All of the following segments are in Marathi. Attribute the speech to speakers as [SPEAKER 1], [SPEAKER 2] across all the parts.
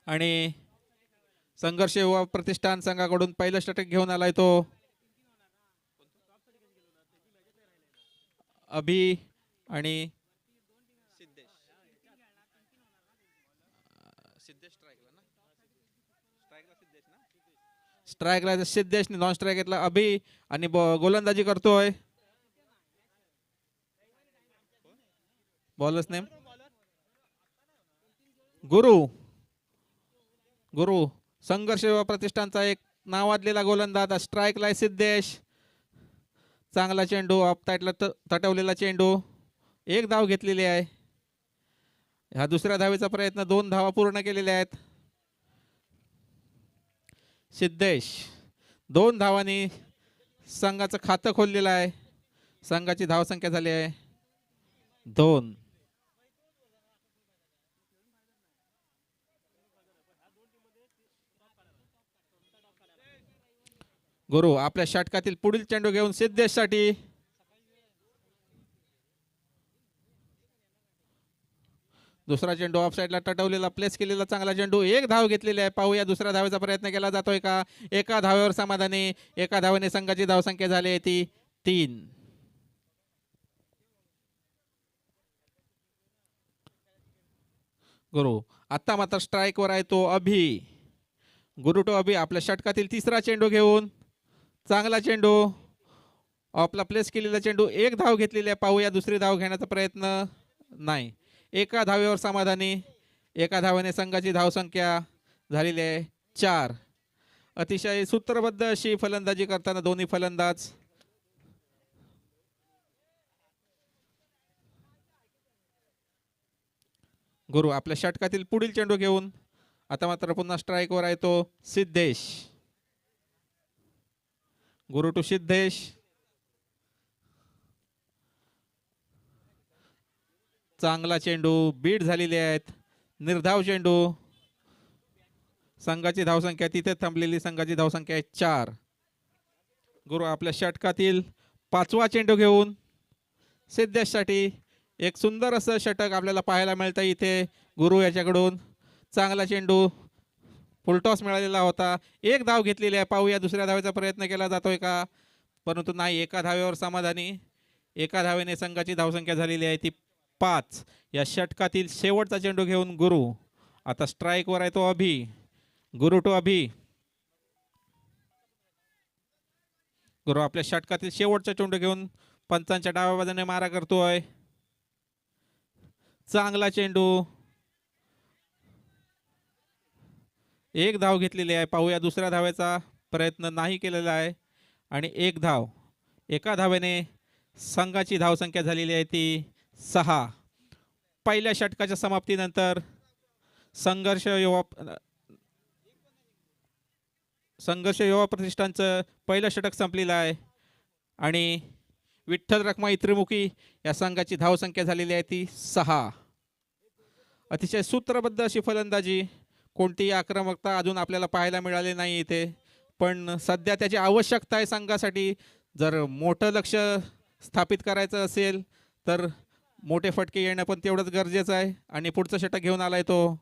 [SPEAKER 1] आणि संघर्ष युवा प्रतिष्ठान संघाकडून पहिलं षटक घेऊन आलाय तो अभि आणि स्ट्राईकला सिद्धेश, नॉन स्ट्राईक घेतला अभि आणि गोलंदाजी करतोय बॉलर्स नेम गुरु. गुरु संघर्ष युवा प्रतिष्ठानचा एक नावाजलेला गोलंदाज. स्ट्राईकला सिद्धेश. चांगला चेंडू ऑफ साईडला तटवलेला चेंडू. एक धाव घेतलेली आहे. ह्या दुसऱ्या धावेचा प्रयत्न, 2 धावा पूर्ण केलेल्या आहेत. सिद्धेश 2 धावांनी संघाचं खातं खोललेलं आहे. संघाची धावसंख्या झाली आहे 2. गुरु आपल्या षटकातील पुढील चेंडू घेऊन सिद्धेशसाठी. दुसरा चेंडू ऑफ साईडला तटवलेला, प्लेस केलेला चांगला चेंडू. एक धाव घेतलेली आहे. पाहूया दुसऱ्या धावेचा प्रयत्न केला जातोय का. एका धावेवर समाधानी. एका धावेने संघाची धावसंख्या झाली आहे ती 3. गुरु आता मात्र स्ट्राईकवर आहे तो अभि. गुरु टू अभि आपल्या षटकातील तिसरा चेंडू घेऊन. चांगला चेंडू ऑफला प्लेस केलेला चेंडू. एक धाव घेतलेली आहे. पाहूया दुसरी धाव घेण्याचा प्रयत्न. नाही. एका धावेवर समाधानी. एका धावेने संघाची धावसंख्या झालेली आहे 4. अतिशय सूत्रबद्ध अशी फलंदाजी करताना दोन्ही फलंदाज. गुरु आपल्या षटकातील पुढील चेंडू घेऊन. आता मात्र पुन्हा स्ट्राईकवर आहे तो सिद्धेश. गुरु टू सिद्धेश. चांगला चेंडू. बीट झालेले आहेत. निर्धाव चेंडू. संघाची धावसंख्या तिथे थांबलेली. संघाची धावसंख्या आहे 4. गुरु आपल्या षटकातील 5वा चेंडू घेऊन सिद्धेशसाठी. एक सुंदर असं षटक आपल्याला पाहायला मिळतं इथे गुरु याच्याकडून. चांगला चेंडू. फुलटॉस मिळालेला होता. एक धाव घेतलेली आहे. पाहूया दुसऱ्या धावेचा प्रयत्न केला जातोय का. परंतु नाही. एका धावेवर समाधानी. एका धावेने संघाची धावसंख्या झालेली आहे ती 5. या षटकातील शेवटचा चेंडू घेऊन गुरु. आता स्ट्राईकवर आहे तो अभि. गुरु टू अभि. गुरु आपल्या षटकातील शेवटचा चेंडू घेऊन पंचांच्या डाव्या बाजूने मारा करतोय. चांगला चेंडू. एक धाव घेतलेली आहे. पाहूया दुसऱ्या धावेचा प्रयत्न नाही केलेला आहे. आणि एक धाव. एका धावेने संघाची धावसंख्या झालेली आहे ती 6. पहिल्या षटकाच्या समाप्तीनंतर संघर्ष युवा प्रतिष्ठानचं पहिलं षटक संपलेलं आहे. आणि विठ्ठल रखमाई त्रिमुखी या संघाची धावसंख्या झालेली आहे ती 6. अतिशय सूत्रबद्ध अशी फलंदाजी. कोणतीही आक्रमकता अजून आपल्याला पाहायला मिळाली नाही इथे. पण सध्या त्याची आवश्यकता आहे संघासाठी. जर मोठं लक्ष स्थापित करायचं असेल तर मोठे फटके येणं पण तेवढंच गरजेचं आहे. आणि पुढचं षटक घेऊन आलाय तो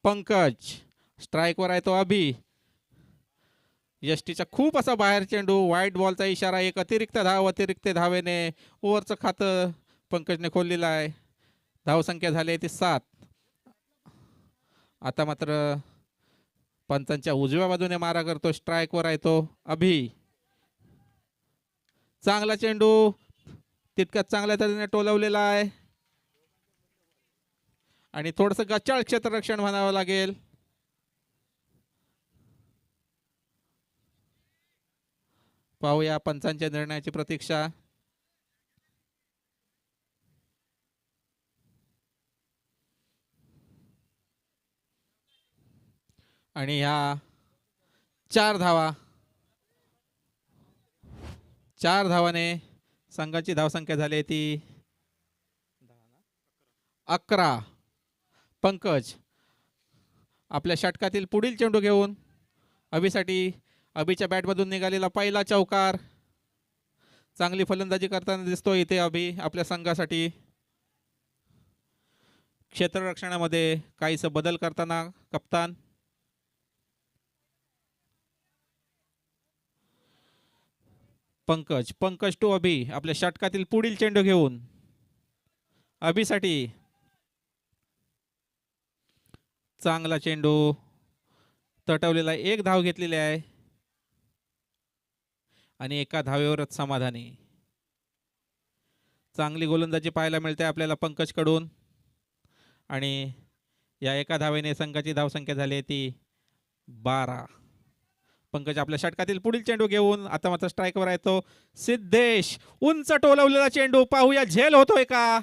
[SPEAKER 1] पंकज. स्ट्राईकवर आहे तो अभि. यष्टीचा खूप असा बाहेर चेंडू. वाईट बॉलचा इशारा. एक अतिरिक्त धाव. अतिरिक्त धावेने ओव्हरचं खातं पंकजने खोललेलं आहे. धावसंख्या झाली आहे ती 7. आता मात्र पंचांच्या उजव्या बाजूने मारा करतो. स्ट्राईकवर आहे तो अभि. चांगला चेंडू. तितक्याच चांगल्या तऱ्हेने टोलवलेला आहे. आणि थोडंसं गचाळ क्षेत्ररक्षण म्हणावं लागेल. पाहूया पंचांच्या निर्णयाची प्रतीक्षा. आणि ह्या 4 धावा. 4 धावाने संघाची धावसंख्या झाली ती 11. पंकज आपल्या षटकातील पुढील चेंडू घेऊन अभिसाठी. अभिच्या बॅटमधून निघालेला पहिला चौकार. चांगली फलंदाजी करताना दिसतो इथे अभि आपल्या संघासाठी. क्षेत्ररक्षणामध्ये काहीसा बदल करताना कप्तान. पंकज टू अभि आपल्या षटकातील पुढील चेंडू घेऊन अभिसाठी चांगला चेंडू तटवलेला, एक धाव घेतलेली आहे आणि एका धावेवरच समाधानी. चांगली गोलंदाजी पाहायला मिळते आपल्याला पंकज कडून आणि या एका धावेने संघाची धावसंख्या झाली आहे ती 12. पंकज आपल्या षटकातील पुढील चेंडू घेऊन आता मात्र स्ट्राईकवर आहे तो सिद्धेश. उंच टोलवलेला चेंडू, पाहूया झेल होतोय का,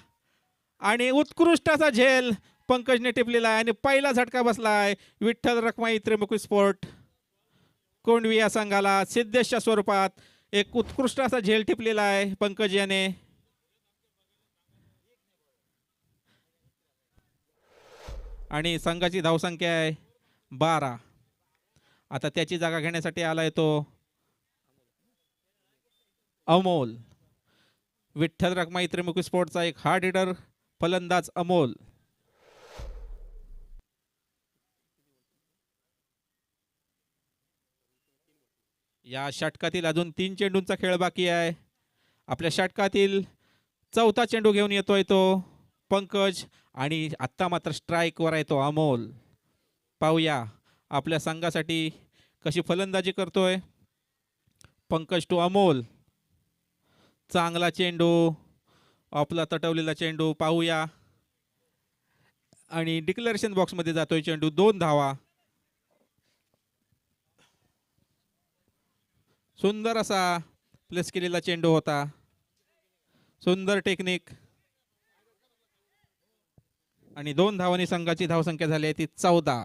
[SPEAKER 1] आणि उत्कृष्ट असा झेल पंकजने टिपलेला आहे आणि पहिला झटका बसलाय विठ्ठल रखमाई त्रिमुखी स्पोर्ट कोंडवी या संघाला. सिद्धेशच्या स्वरूपात एक उत्कृष्ट असा झेल टिपलेला आहे पंकज याने. आणि संघाची धावसंख्या आहे 12. आता त्याची जागा घेण्यासाठी आलाय तो अमोल. विठ्ठल रखमाई त्रिमुखी स्पोर्टचा एक हार्ड हिटर फलंदाज अमोल. या षटकातील अजून 3 चेंडूंचा खेळ बाकी आहे. आपल्या षटकातील चौथा चेंडू घेऊन येतोय तो पंकज आणि आत्ता मात्र स्ट्राईकवर आहे तो अमोल. पाहूया आपल्या संघासाठी कशी फलंदाजी करतोय पंकज टू अमोल. चांगला चेंडू, आपला तटवलेला चेंडू पाहूया आणि डिक्लेरेशन बॉक्समध्ये जातोय चेंडू. 2 धावा. सुंदर असा प्लेस केलेला चेंडू होता, सुंदर टेक्निक आणि 2 धावांनी संघाची धावसंख्या झाली आहे ती 14.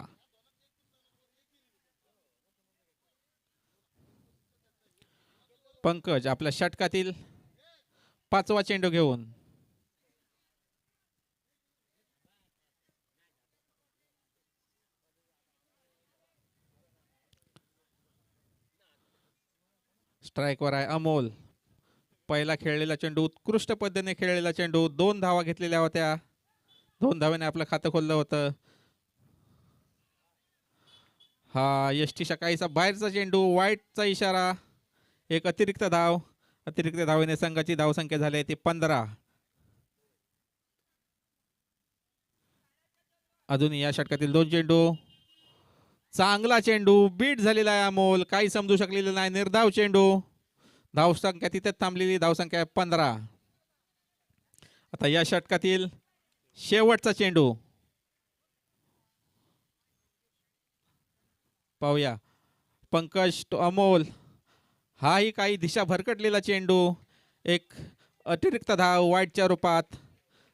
[SPEAKER 1] पंकज आपल्या षटकातील 5वा चेंडू घेऊन स्ट्राईकवर आहे अमोल. पहिला खेळलेला चेंडू, उत्कृष्ट पद्धतीने खेळलेला चेंडू, 2 धावा घेतलेल्या होत्या. 2 धावाने आपलं खातं खोललं होतं. हा यष्टी काहीसा बाहेरचा चेंडू, वाईटचा इशारा, एक अतिरिक्त धाव. अतिरिक्त धावेने संघाची धावसंख्या झाली ती 15. अजून या षटकातील 2 चेंडू. चांगला चेंडू, बीट झालेला आहे अमोल, काही समजू शकलेलं नाही, निर्धाव चेंडू. धावसंख्या तिथे थांबलेली, धावसंख्या 15. आता या षटकातील शेवटचा चेंडू पाहूया. पंकज टू अमोल. हाही काही दिशा भरकटलेला चेंडू, एक अतिरिक्त धाव वाईटच्या रूपात.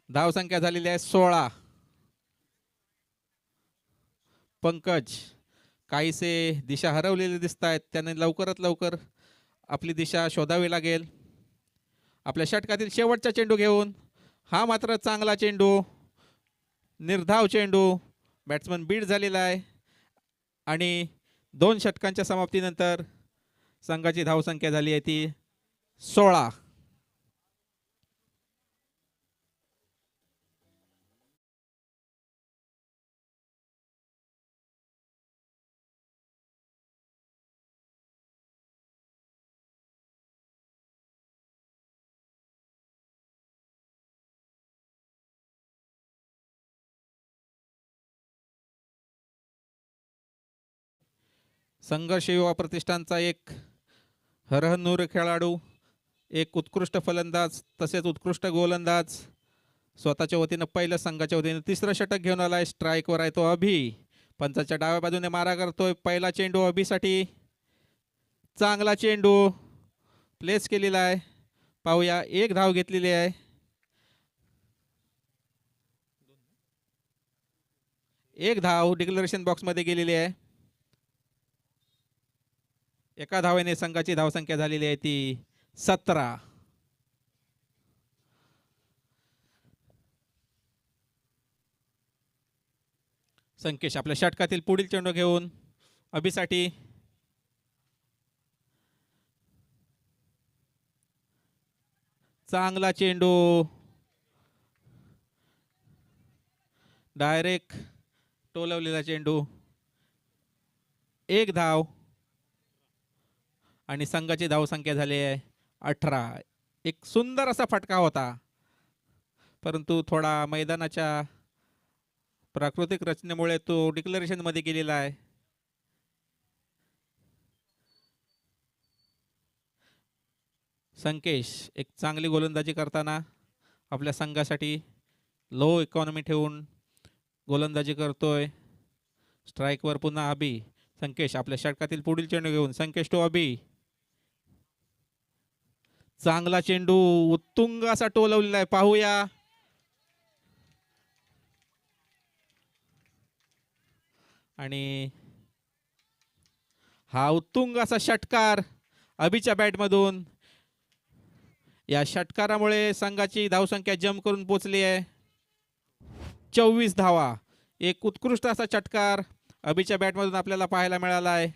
[SPEAKER 1] धावसंख्या झालेली आहे 16. पंकज काहीसे दिशा हरवलेले दिसत आहेत, त्याने लवकरात लवकर आपली दिशा शोधावी लागेल. आपल्या षटकातील शेवटचा चेंडू घेऊन, हा मात्र चांगला चेंडू, निर्धाव चेंडू, बॅट्समन बीट झालेला आहे आणि 2 षटकांच्या समाप्तीनंतर संघाची धावसंख्या झाली आहे ती 16. संघर्ष युवा प्रतिष्ठानचा एक हरहन्नूर खेळाडू, एक उत्कृष्ट फलंदाज तसेच उत्कृष्ट गोलंदाज, स्वतःच्या वतीनं पहिलं, संघाच्या वतीनं 3रं षटक घेऊन आलाय. स्ट्राईकवर आहे तो अभि. पंचाच्या डाव्या बाजूने मारा करतोय. पहिला चेंडू अभिसाठी, चांगला चेंडू प्लेस केलेला आहे. पाहूया, 1 धाव घेतलेली आहे. 1 धाव डिक्लेरेशन बॉक्समध्ये गेलेली आहे. एका धावेने संघाची धावसंख्या झालेली आहे ती 17. संकेश आपल्या षटकातील पुढील चेंडू घेऊन अभिसाठी, चांगला चेंडू, डायरेक्ट टोलवलेला चेंडू, एक धाव आणि संघाची धावसंख्या झाली आहे 18. एक सुंदर असा फटका होता, परंतु थोडा मैदानाच्या प्राकृतिक रचनेमुळे तो डिक्लेरेशन मध्ये गेलेला आहे. संकेश एक चांगली गोलंदाजी करताना आपल्या संघासाठी लो इकॉनॉमी ठेवून गोलंदाजी करतोय. स्ट्राईकवर पुन्हा अभि. संकेश आपल्या षटकातील पुढील चेंडू घेऊन संकेश टू अभि. चांगला चेंडू उत्तुंग असा टोलवलेला आहे, पाहूया. आणि हा उत्तुंग असा षटकार अभिच्या बॅटमधून. या षटकारामुळे संघाची धावसंख्या जंप करून पोहोचली आहे 24 धावा. एक उत्कृष्ट असा षटकार अभिच्या बॅटमधून आपल्याला पाहायला मिळाला आहे.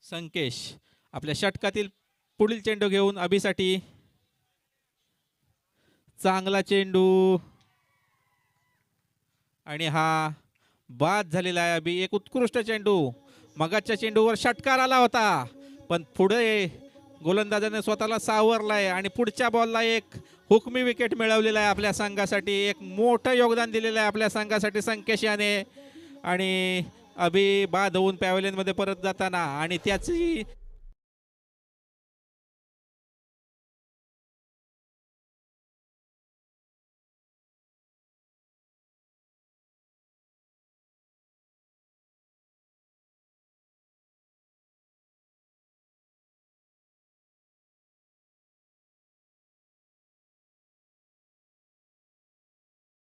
[SPEAKER 1] संकेश आपल्या षटकातील पुढील चेंडू घेऊन अभिसाठी. चांगला चेंडू आणि हा बाद झालेला आहे. अभि एक उत्कृष्ट चेंडू. मगाच्या चेंडूवर षटकार आला होता, पण पुढे गोलंदाजाने स्वतःला सावरलाय आणि पुढच्या बॉलला एक हुकमी विकेट मिळवलेला आहे आपल्या संघासाठी. एक मोठं योगदान दिलेलं आहे आपल्या संघासाठी संकेश याने. आणि अभि बाद होऊन पॅव्हलियन मध्ये परत जाताना आणि त्याची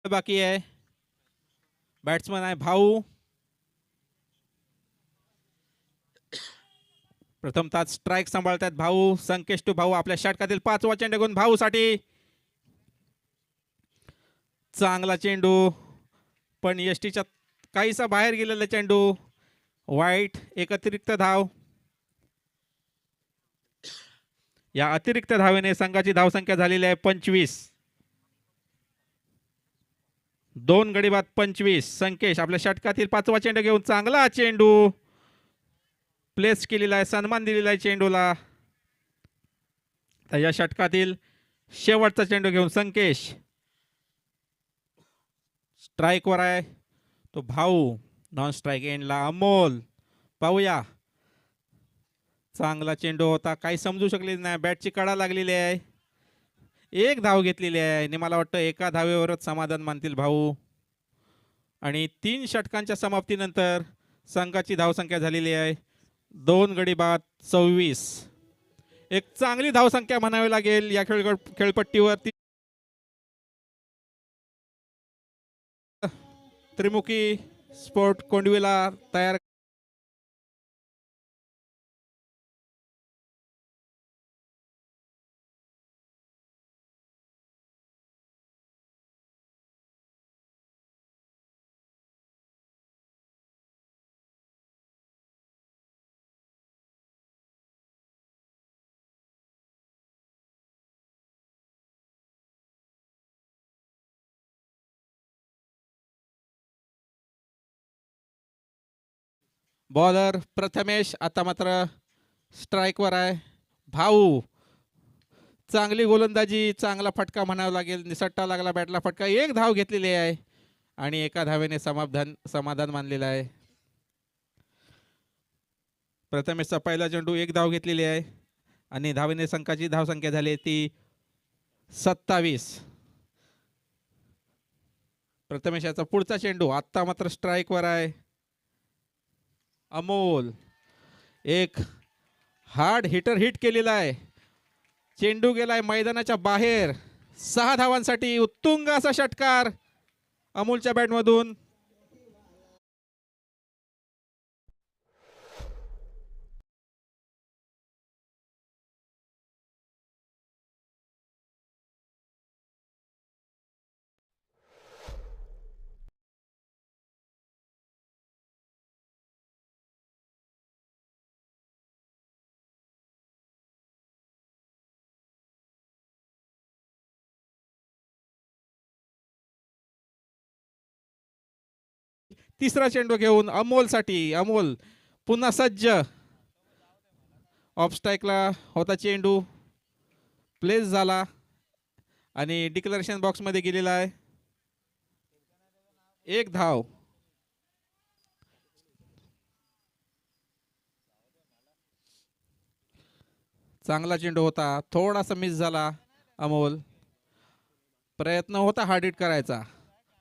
[SPEAKER 1] बाकी आहे. बॅट्समन आहे भाऊ. प्रथमतः स्ट्राईक सांभाळतात भाऊ. संकेश टू भाऊ आपल्या षटकातील 5वा चेंडू घेऊन भाऊ साठी. चांगला चेंडू, पण यष्टीच्या काहीसा बाहेर गेलेला चेंडू. वाईट. एक अतिरिक्त धाव. या अतिरिक्त धावेने संघाची धावसंख्या झालेली आहे 25. 2 गडी बाद 25. संकेश आपल्या षटकातील 5वा चेंडू घेऊन चांगला चेंडू प्लेस केलेला आहे, सन्मान दिलेला आहे चेंडूला. तर या षटकातील शेवटचा चेंडू घेऊन संकेश स्ट्राईकवर आहे. तो भाऊ नॉन स्ट्राईक एंडला अमोल. पाहूया. चांगला चेंडू होता, काही समजू शकले नाही. बॅटची कडा लागलेली आहे. एक धाव घेतलेली आहे आणि मला वाटतं एका धावेवरच समाधान मानतील भाऊ. आणि 3 षटकांच्या समाप्तीनंतर संघाची धावसंख्या झालेली आहे 2 गडी बाद 26. एक चांगली धावसंख्या म्हणावी लागेल या खेळपट्टीवरती. त्रिमुखी स्पोर्ट कोंडवीला तयार बॉलर प्रथमेश आता मात्र स्ट्राईकवर आहे. भाऊ चांगली गोलंदाजी, चांगला फटका म्हणावा लागेल. निसटता लागला बॅटला फटका. एक धाव घेतलेली आहे आणि एका धावेने समाधान मानलेलं आहे. प्रथमेशचा पहिला चेंडू एक धाव घेतलेली आहे आणि धावेने संघाची धावसंख्या झाली ती 27. प्रथमेशाचा पुढचा चेंडू आता मात्र स्ट्राईकवर आहे. अमोल एक हार्ड हिटर हिट केलेला आहे. चेंडू गेलाय मैदानाच्या बाहेर. 6 धावांसाठी उत्तुंग असा षटकार अमोलच्या बॅटमधून. तिसरा चेंडू घेऊन अमोलसाठी. अमोल पुन्हा सज्ज. ऑफस्ट्राईकला होता चेंडू, प्लेस झाला आणि डिक्लेरेशन बॉक्समध्ये गेलेला आहे. एक धाव. चांगला चेंडू होता, थोडासा मिस झाला. अमोल प्रयत्न होता हार्ड हिट करायचा.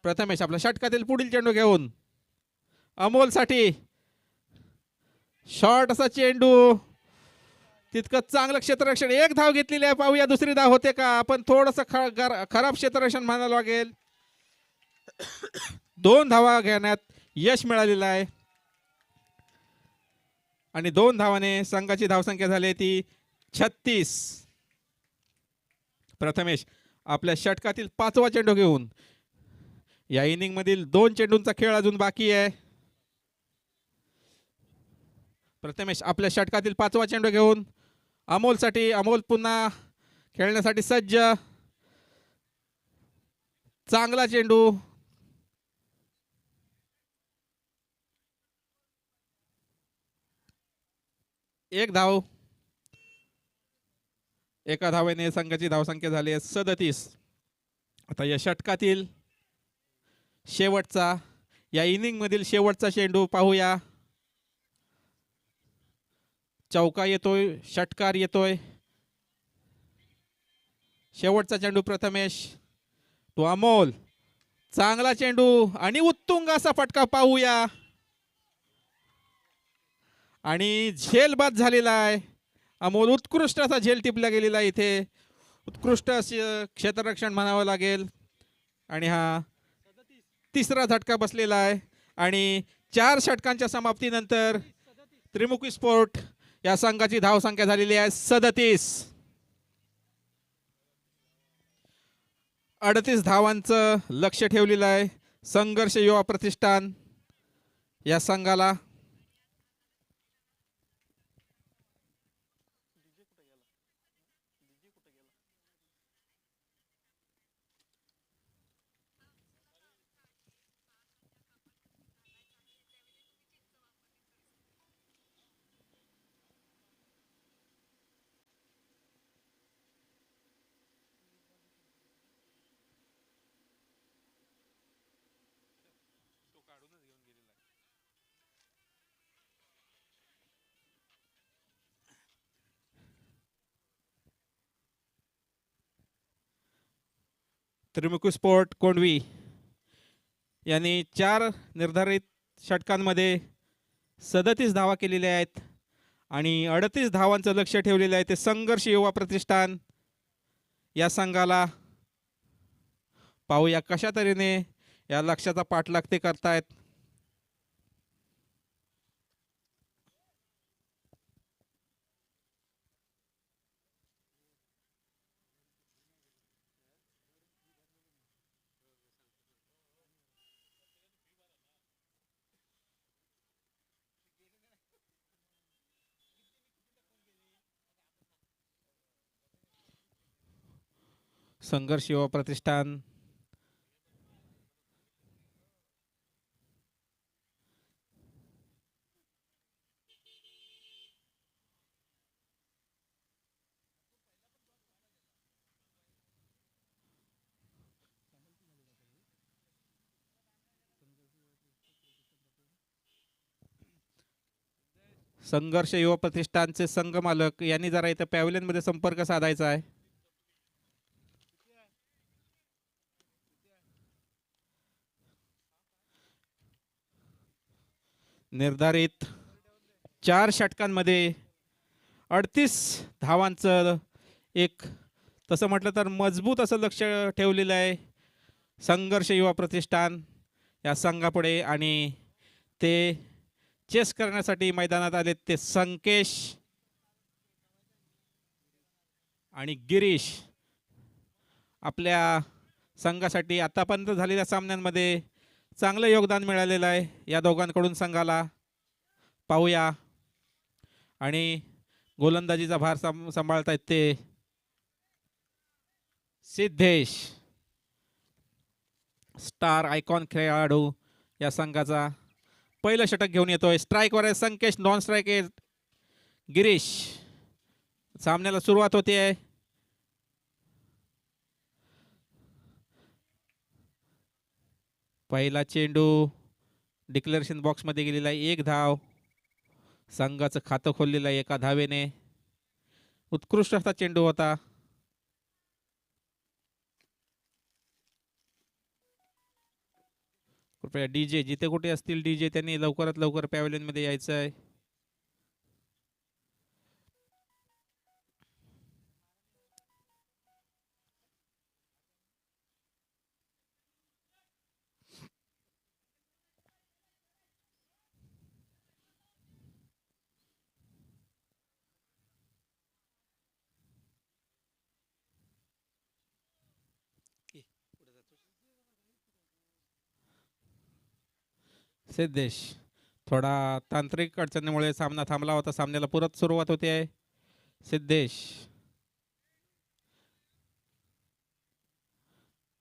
[SPEAKER 1] प्रथमेश आपल्या षटकातील पुढील चेंडू घेऊन अमोलसाठी. शॉर्ट असा चेंडू, तितकं चांगलं क्षेत्ररक्षण. एक धाव घेतलेली आहे, पाहूया दुसरी धाव होते का. पण थोडस खराब क्षेत्ररक्षण म्हणायला लागेल. 2 धावा घेण्यात यश मिळालेलं आहे आणि 2 धावाने संघाची धावसंख्या झाली ती 36. प्रथमेश आपल्या षटकातील 5वा चेंडू घेऊन. या इनिंग मधील 2 चेंडूंचा खेळ अजून बाकी आहे. प्रथमेश आपल्या षटकातील 5वा चेंडू घेऊन अमोलसाठी. अमोल पुन्हा खेळण्यासाठी सज्ज. चांगला चेंडू. एक धाव. एका धावेने संघाची धावसंख्या झाली आहे 37. आता या षटकातील शेवटचा, या इनिंग मधील शेवटचा चेंडू पाहूया. चौका येतोय, षटकार येतोय. शेवटचा चेंडू प्रथमेश तो अमोल. चांगला चेंडू आणि उत्तुंग असा फटका पाहूया. आणि झेल बाद झालेला आहे. अमोल उत्कृष्ट असा झेल टिपला गेलेला आहे. इथे उत्कृष्ट असे क्षेत्ररक्षण म्हणावं लागेल. आणि हा तिसरा झटका बसलेला आहे. आणि 4 षटकांच्या समाप्तीनंतर त्रिमुखी स्पोर्ट या संघाची धावसंख्या झालेली आहे 37. 38 धावांचं लक्ष ठेवलेलं आहे संघर्ष युवा प्रतिष्ठान या संघाला. त्रिमुखी स्पोर्ट कोंडवी यांनी 4 निर्धारित षटकांमध्ये 37 धावा केलेल्या आहेत आणि 38 धावांचं लक्ष ठेवलेलं आहे ते संघर्ष युवा प्रतिष्ठान या संघाला. पाहूया कशा तऱ्हेने या लक्ष्याचा पाठलाग ते करतायत. संघर्ष युवा प्रतिष्ठान संघर्ष युवा प्रतिष्ठानचे संघ मालक यांनी जरा इथं पॅव्हलियन मध्ये संपर्क साधायचा आहे. निर्धारित 4 षटकांमध्ये 38 धावांचं एक तसं म्हटलं तर मजबूत असं लक्ष ठेवलेलं आहे संघर्ष युवा प्रतिष्ठान या संघापुढे. आणि ते चेस करण्यासाठी मैदानात आले ते संकेश आणि गिरीश. आपल्या संघासाठी आतापर्यंत झालेल्या सामन्यांमध्ये चांगलं योगदान मिळालेलं आहे या दोघांकडून संघाला. पाहूया. आणि गोलंदाजीचा भार सांभाळतायत ते सिद्धेश, स्टार आयकॉन खेळाडू या संघाचा. पहिलं षटक घेऊन येतोय. स्ट्राईकवर आहे संकेश, नॉन स्ट्राईक आहे गिरीश. सामन्याला सुरुवात होते आहे. पहिला चेंडू डिक्लेरेशन बॉक्समध्ये गेलेला आहे. 1 धाव. संघाचं खातं खोललेलं आहे एका धावेने. उत्कृष्ट असा चेंडू होता. कृपया डीजे जिथे कुठे असतील डीजे त्यांनी लवकरात लवकर पॅव्हलियन मध्ये यायचं आहे. सिद्धेश थोडा तांत्रिक अडचणीमुळे सामना थांबला होता. सामन्याला परत सुरुवात होते आहे. सिद्धेश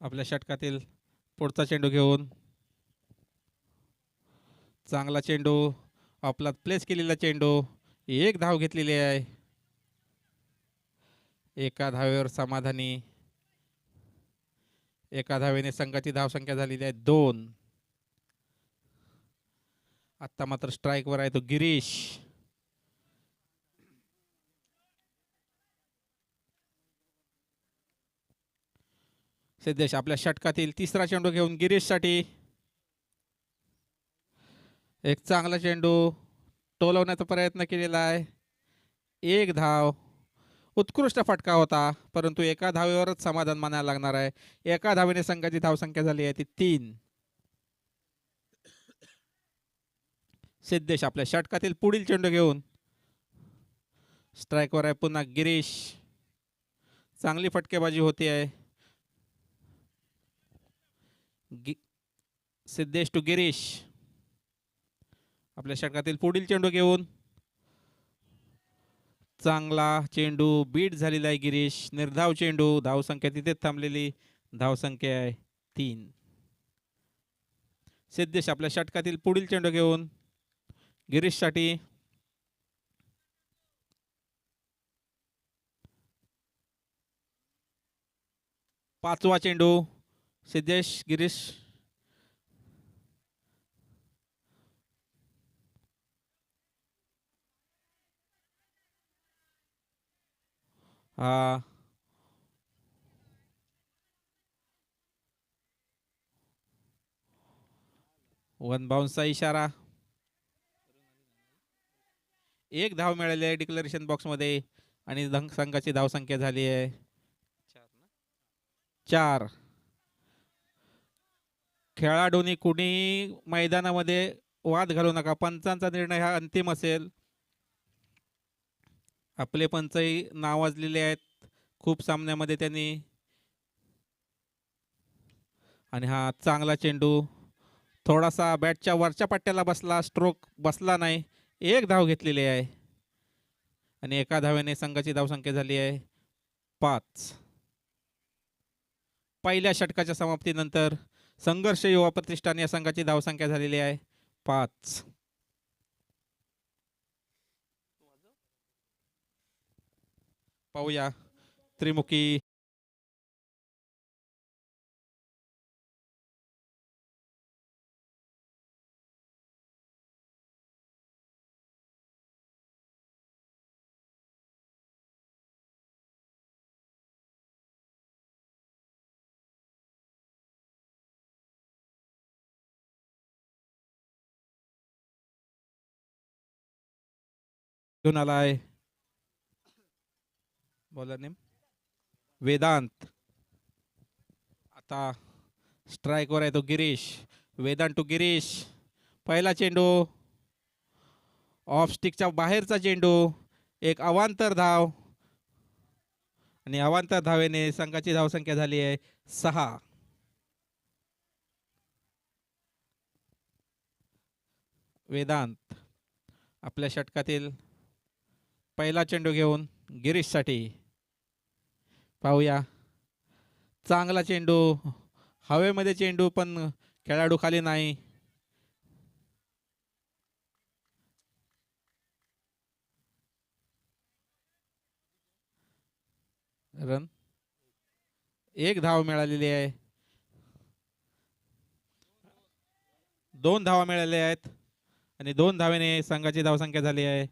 [SPEAKER 1] आपल्या षटकातील पुढचा चेंडू घेऊन. चांगला चेंडू, आपला प्लेस केलेला चेंडू. 1 धाव घेतलेली आहे. एका धावेवर समाधानी. एका धावेने संघाची धावसंख्या झालेली आहे 2. आता मात्र स्ट्राईकवर आहे तो गिरीश. सिद्धेश आपल्या षटकातील तिसरा चेंडू घेऊन गिरीशसाठी. एक चांगला चेंडू टोलवण्याचा प्रयत्न केलेला आहे. 1 धाव. उत्कृष्ट फटका होता, परंतु एका धावेवरच समाधान मानायला लागणार आहे. एका धावेने संघाची धावसंख्या झाली आहे ती 3. सिद्धेश आपल्या षटकातील पुढील चेंडू घेऊन. स्ट्राईकवर आहे पुन्हा गिरीश. चांगली फटकेबाजी होती आहे. सिद्धेश टू गिरीश. आपल्या षटकातील पुढील चेंडू घेऊन. चांगला चेंडू बीट झालेला आहे गिरीश. निर्धाव चेंडू. धावसंख्या तिथेच थांबलेली. धावसंख्या आहे 3. सिद्धेश आपल्या षटकातील पुढील चेंडू घेऊन गिरीशसाठी. पाचवा चेंडू. सिद्धेश गिरीश. हा वन बाउन्सचा इशारा. 1 धाव मिळाली आहे डिक्लेरेशन बॉक्स मध्ये आणि संघाची धावसंख्या झाली आहे 4. खेळाडूंनी कुणी मैदानामध्ये वाद घालू नका. पंचांचा निर्णय हा अंतिम असेल. आपले पंचही नावाजलेले आहेत खूप सामन्यामध्ये त्यांनी. आणि हा चांगला चेंडू थोडासा बॅटच्या वरच्या पट्ट्याला बसला. स्ट्रोक बसला नाही. 1 धाव घेतलेली आहे आणि एका धावेने संघाची धावसंख्या झाली आहे 5. पहिल्या षटकाच्या समाप्तीनंतर संघर्ष युवा प्रतिष्ठान या संघाची धावसंख्या झालेली आहे 5. पाहूया त्रिमुखी घेऊन आलाय. Bowler name Vedant. आता स्ट्राईकवर आहे तो गिरीश. वेदांत टू गिरीश. पहिला चेंडू ऑफ स्टिकच्या बाहेरचा चेंडू. एक अवांतर धाव आणि अवांतर धावेने संघाची धावसंख्या झाली आहे 6. वेदांत आपल्या षटकातील पहिला चेंडू घेऊन गिरीशसाठी. पाहूया चांगला चेंडू. हवेमध्ये चेंडू पण खेळाडू खाली नाही. रन, 1 धाव मिळालेली आहे. 2 धावा मिळालेल्या आहेत आणि 2 धावेने संघाची धावसंख्या झाली आहे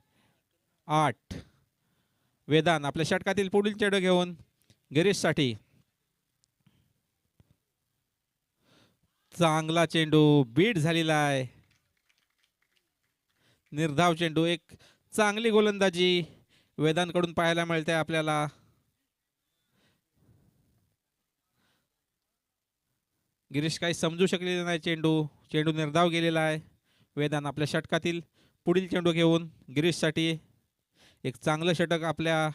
[SPEAKER 1] 8. वेदांत आपल्या षटकातील पुढील चेंडू घेऊन गिरीशसाठी. चांगला चेंडू बीट झालेला आहे. निर्धाव चेंडू, एक चांगली गोलंदाजी वेदांतकडून पाहायला मिळते आपल्याला. गिरीश काही समजू शकलेला नाही. चेंडू निर्धाव गेलेला आहे. वेदांत आपल्या षटकातील पुढील चेंडू घेऊन गिरीशसाठी. एक चांगलं षटक आपल्या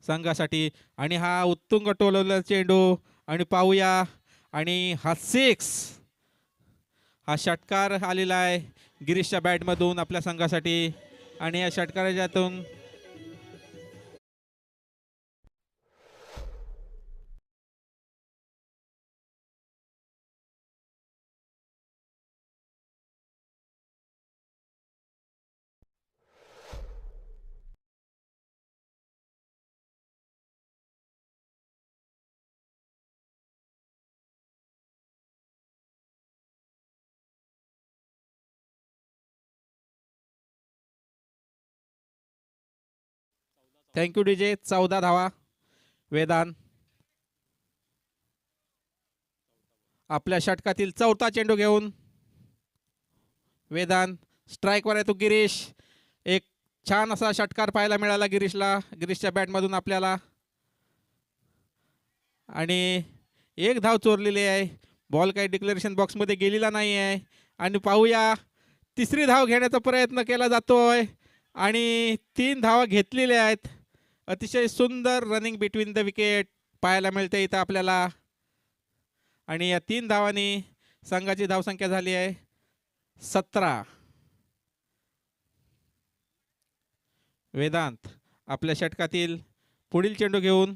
[SPEAKER 1] संघासाठी आणि हा उत्तुंग टोलवलेला चेंडू आणि पाहूया आणि हा 6. हा षटकार आलेला आहे गिरीशच्या बॅटमधून आपल्या संघासाठी आणि या षटकाराच्यातून थँक्यू डीजे. 14 धावा. वेदांत आपल्या षटकातील चौथा चेंडू घेऊन वेदांत स्ट्राईकवर आहे तो गिरीश. एक छान असा षटकार पाहायला मिळाला गिरीशच्या बॅटमधून आपल्याला आणि 1 धाव चोरलेली आहे. बॉल काही डिक्लेरेशन बॉक्समध्ये गेलेला नाही आहे आणि पाहूया 3री धाव घेण्याचा प्रयत्न केला जातोय आणि 3 धावा घेतलेल्या आहेत. अतिशय सुंदर रनिंग बिटवीन द विकेट पाहायला मिळते इथं आपल्याला आणि या 3 धावांनी संघाची धावसंख्या झाली आहे 17. वेदांत आपल्या षटकातील पुढील चेंडू घेऊन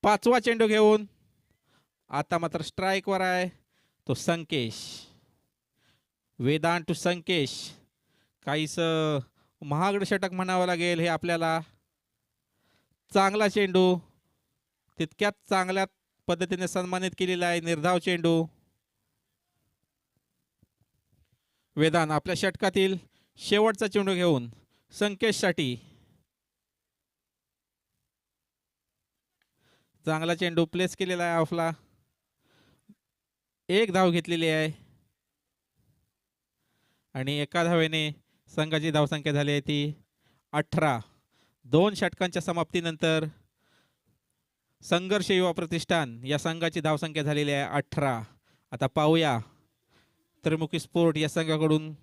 [SPEAKER 1] 5वा चेंडू घेऊन आता मात्र स्ट्राईकवर आहे तो संकेश. वेदांत टू संकेश. काहीस महागड षटक म्हणावं लागेल हे आपल्याला. चांगला चेंडू तितक्यात चांगल्या पद्धतीने सन्मानित केलेला आहे. निर्धाव चेंडू. वेदांत आपल्या षटकातील शेवटचा चेंडू घेऊन संकेशसाठी. चांगला चेंडू प्लेस केलेला आहे ऑफला. 1 धाव घेतलेली आहे आणि 1 धावेने संघाची धावसंख्या झाली आहे ती 18. 2 षटकांच्या समाप्तीनंतर संघर्ष युवा प्रतिष्ठान या संघाची धावसंख्या झालेली आहे 18. आता पाहूया त्रिमुखी स्पोर्ट या संघाकडून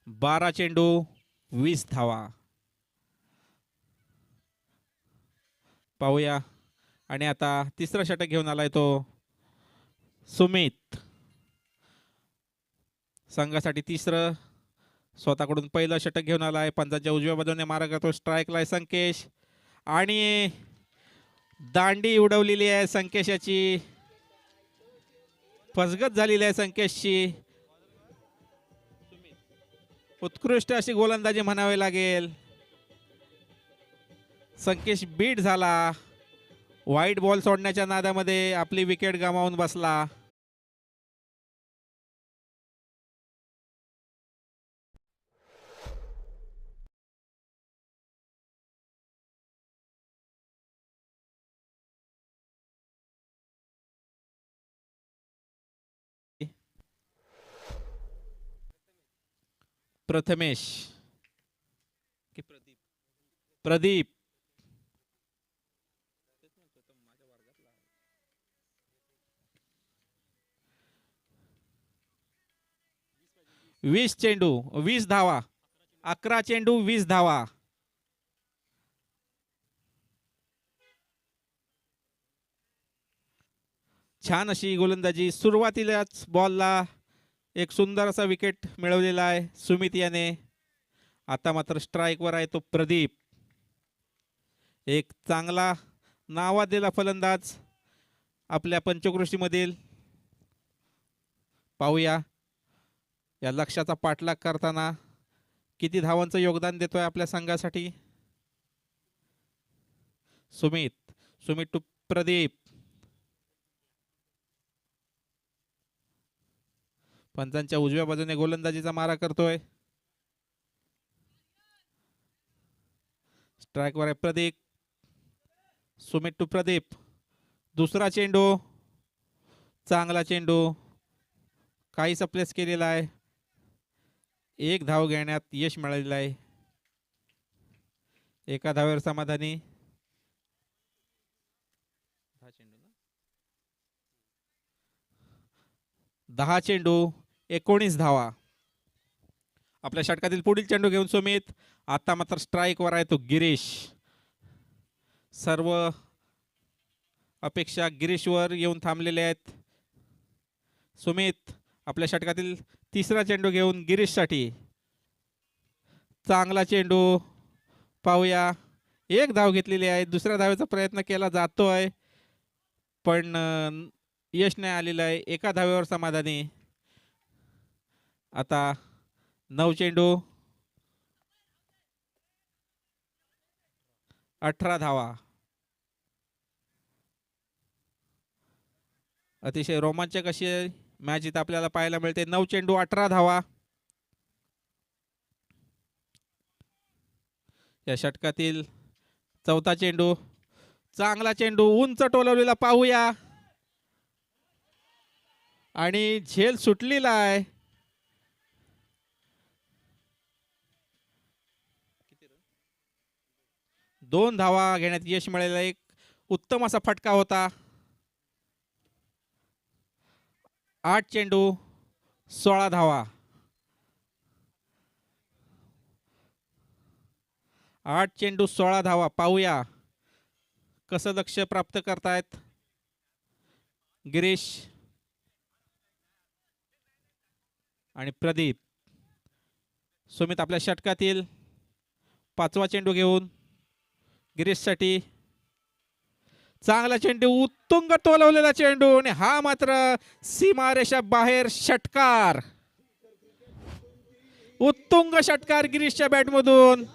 [SPEAKER 1] बारा चेंडू 20 धावा. पाहूया आणि आता 3रं षटक घेऊन आलाय तो सुमित. संघासाठी 3रं स्वतःकडून पहिलं षटक घेऊन आलाय. पंजाच्या उजव्या बाजूने मारा करतो. स्ट्राईकला संकेश आणि दांडी उडवलेली आहे संकेशाची. फसगत झालेली आहे संकेशची. उत्कृष्ट अशी गोलंदाजी म्हणावी लागेल. संकेश बीट झाला. वाईट बॉल सोडण्याच्या नादामध्ये आपली विकेट गमावून बसला. प्रथमेश की प्रदीप 20 चेंडू 20 धावा. 11 चेंडू 20 धावा. छान अशी गोलंदाजी. सुरुवातीलाच बॉलला एक सुंदर असा विकेट मिळवलेला आहे सुमित याने. आता मात्र स्ट्राईकवर आहे तो प्रदीप. एक चांगला नावाजलेला फलंदाज आपल्या पंचक्रोशीमधील. पाहूया या लक्ष्याचा पाठलाग करताना किती धावांचं योगदान देतोय आपल्या संघासाठी सुमित. सुमित टू प्रदीप. पंचांच्या उजव्या बाजूने गोलंदाजीचा मारा करतोय. स्ट्राईकवर आहे प्रदीप. सुमित टू प्रदीप. दुसरा चेंडू. चांगला चेंडू. काहीसा प्लेस केलेला आहे. एक धाव घेण्यात यश मिळालेलं आहे. एका धावेवर समाधानी. 10 चेंडू 19 धावा. आपल्या षटकातील पुढील चेंडू घेऊन सुमित. आता मात्र स्ट्राईकवर आहे तो गिरीश. सर्व अपेक्षा गिरीशवर येऊन थांबलेले आहेत. सुमित आपल्या षटकातील तिसरा चेंडू घेऊन गिरीशसाठी. चांगला चेंडू. पाहूया एक धाव घेतलेली आहे. दुसऱ्या धावेचा प्रयत्न केला जातोय पण यश नाही आलेलं आहे. एका धावेवर समाधानी. आता 9 चेंडू 18 धावा. अतिशय रोमांचक अशी मॅच इथं आपल्याला पाहायला मिळते. 9 चेंडू 18 धावा. या षटकातील चौथा चेंडू. चांगला चेंडू उंच टोलवलेला. पाहूया आणि झेल सुटलेला आहे. दोन धावा घेण्यात यश मिळालेलं. एक उत्तम असा फटका होता. 8 चेंडू 16 धावा. 8 चेंडू 16 धावा. पाहूया कसं लक्ष प्राप्त करतायत गिरीश आणि प्रदीप. सुमित आपल्या षटकातील 5वा चेंडू घेऊन गिरीशसाठी. चांगला चेंडू. उत्तुंग तोलवलेला चेंडू आणि हा मात्र सीमारेषा बाहेर. षटकार. उत्तुंग षटकार गिरीशच्या बॅटमधून.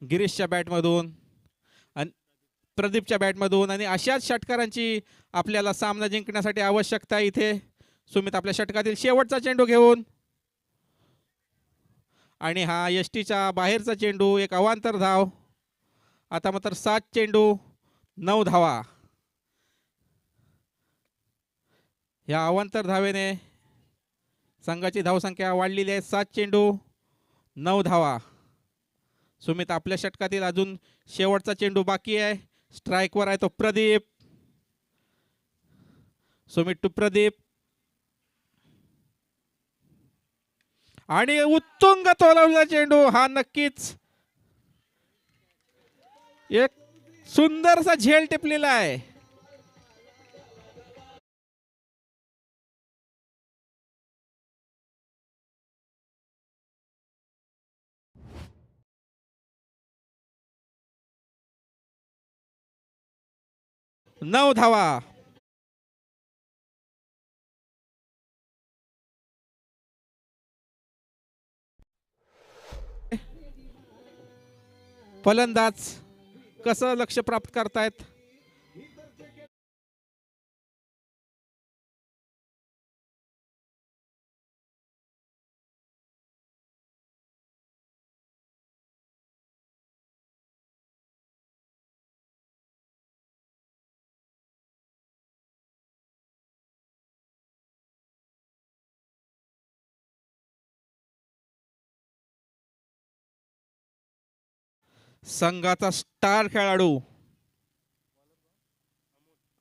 [SPEAKER 1] गिरीशच्या बॅटमधून आणि प्रदीपच्या बॅटमधून आणि अशाच षटकारांची आपल्याला सामना जिंकण्यासाठी आवश्यकता आहे. इथे सुमित आपल्या षटकातील शेवटचा चेंडू घेऊन आणि हा यष्टीच्या बाहेरचा चेंडू. एक अवांतर धाव. आता मात्र 7 चेंडू 9 धावा. या अवांतर धावेने संघाची धावसंख्या वाढलेली आहे. 7 चेंडू 9 धावा. सुमित आपल्या षटकातील अजून शेवटचा चेंडू बाकी आहे. स्ट्राईकवर आहे तो प्रदीप. सुमित टू प्रदीप आणि उत्तुंग तोलवलेला चेंडू. हा नक्कीच एक सुंदरसा झेल टिपलेला आहे. नऊ धावा. फलंदाज कसं लक्ष प्राप्त करतायत संघाचा स्टार खेळाडू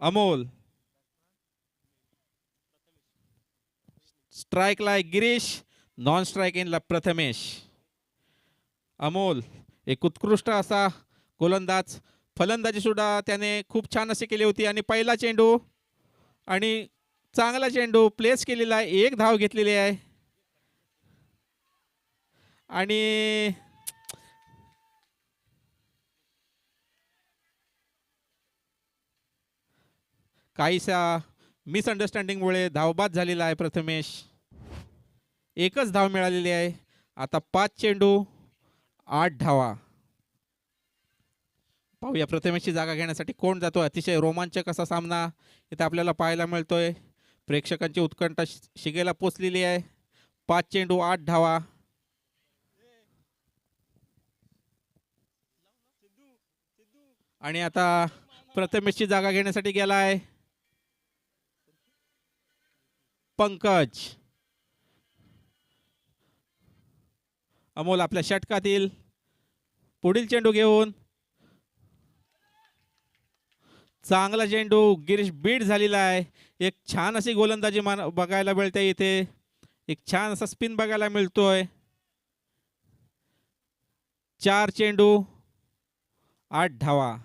[SPEAKER 1] अमोल, स्ट्राईकला आहे गिरीश, नॉन स्ट्राईक इनला प्रथमेश. अमोल एक उत्कृष्ट असा गोलंदाज, फलंदाजी सुद्धा त्याने खूप छान अशी केली होती. आणि पहिला चेंडू आणि चांगला चेंडू प्लेस केलेला आहे, एक धाव घेतलेली आहे. आणि काहीसा मिसअंडरस्टँडिंगमुळे धावबाद झालेला आहे प्रथमेश. एकच धाव मिळालेली आहे. आता 5 चेंडू 8 धावा. पाहूया प्रथमेशची जागा घेण्यासाठी कोण जातो. अतिशय रोमांचक असा सामना इथे आपल्याला पाहायला मिळतोय. प्रेक्षकांची उत्कंठा शिगेला पोचलेली आहे. 5 चेंडू 8 धावा. आणि आता प्रथमेशची जागा घेण्यासाठी गेला आहे पंकज. अमोल आपल्या षटकातील पुढील चेंडू घेऊन चांगला चेंडू, गिरीश बीट झालेला आहे. एक छान अशी गोलंदाजी बघायला मिळते इथे. एक छान असा स्पिन बघायला मिळतोय. 4 चेंडू 8 धावा.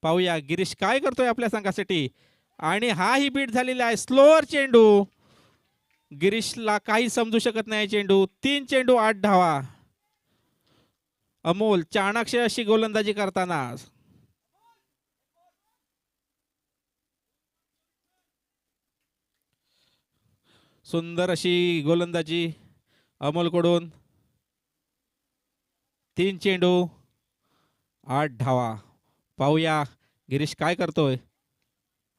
[SPEAKER 1] पाहूया गिरीश काय करतोय आपल्या संघासाठी. आणि हा ही बीट झालेला आहे. स्लोअर चेंडू, गिरीशला काही समजू शकत नाही चेंडू. 3 चेंडू 8 धावा. अमोल चाणाक्ष अशी गोलंदाजी करताना सुंदर अशी गोलंदाजी अमोलकडून. 3 चेंडू 8 धावा. पाहूया गिरीश काय करतोय.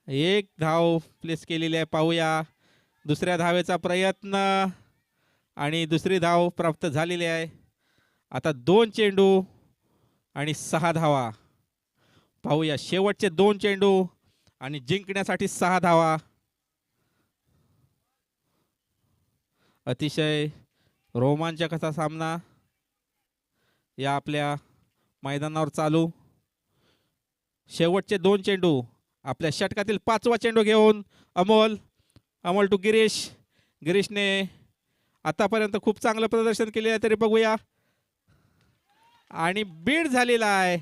[SPEAKER 1] एक धाव प्लेस केलेली आहे. पाहूया दुसऱ्या धावेचा प्रयत्न आणि दुसरी धाव प्राप्त झालेली आहे. आता 2 चेंडू आणि 6 धावा. पाहूया शेवटचे 2 चेंडू आणि जिंकण्यासाठी 6 धावा. अतिशय रोमांचक असा सामना या आपल्या मैदानावर चालू. शेवटचे 2 चेंडू आपल्या षटकातील 5वा चेंडू घेऊन अमोल टू गिरीश. गिरीशने आतापर्यंत खूप चांगलं प्रदर्शन केले आहे, तरी बघूया. आणि बीट झालेला आहे.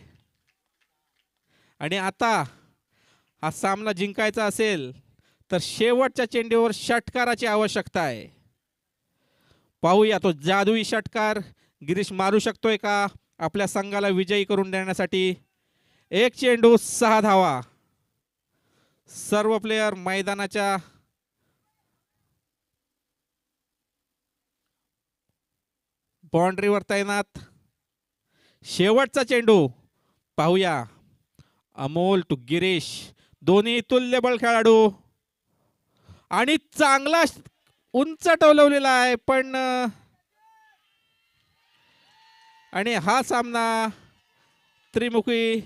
[SPEAKER 1] आणि आता हा सामना जिंकायचा असेल तर शेवटच्या चेंडूवर षटकाराची आवश्यकता आहे. पाहूया तो जादुई षटकार गिरीश मारू शकतोय का आपल्या संघाला विजयी करून देण्यासाठी. 1 चेंडू 6 धावा. सर्व प्लेयर मैदानाच्या बाउंड्रीवर तैनात. शेवटचा चेंडू पाहूया. अमोल टू गिरीश, दोन्ही तुल्यबळ खेळाडू. आणि चांगला उंच टोलवलेला आहे पण. आणि हा सामना त्रिमुखी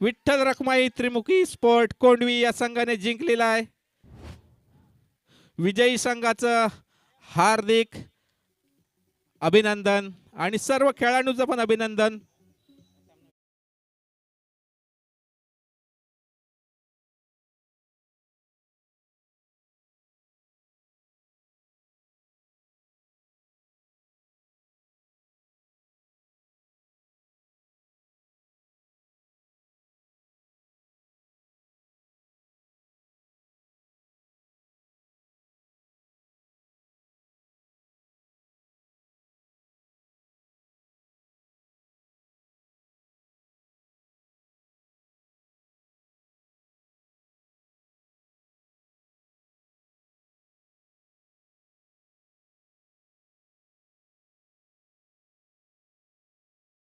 [SPEAKER 1] विठ्ठल रखमाई त्रिमुखी स्पोर्ट कोंडवी या संघाने जिंकलेला आहे. विजयी संघाचं हार्दिक अभिनंदन आणि सर्व खेळाडूंचं पण अभिनंदन.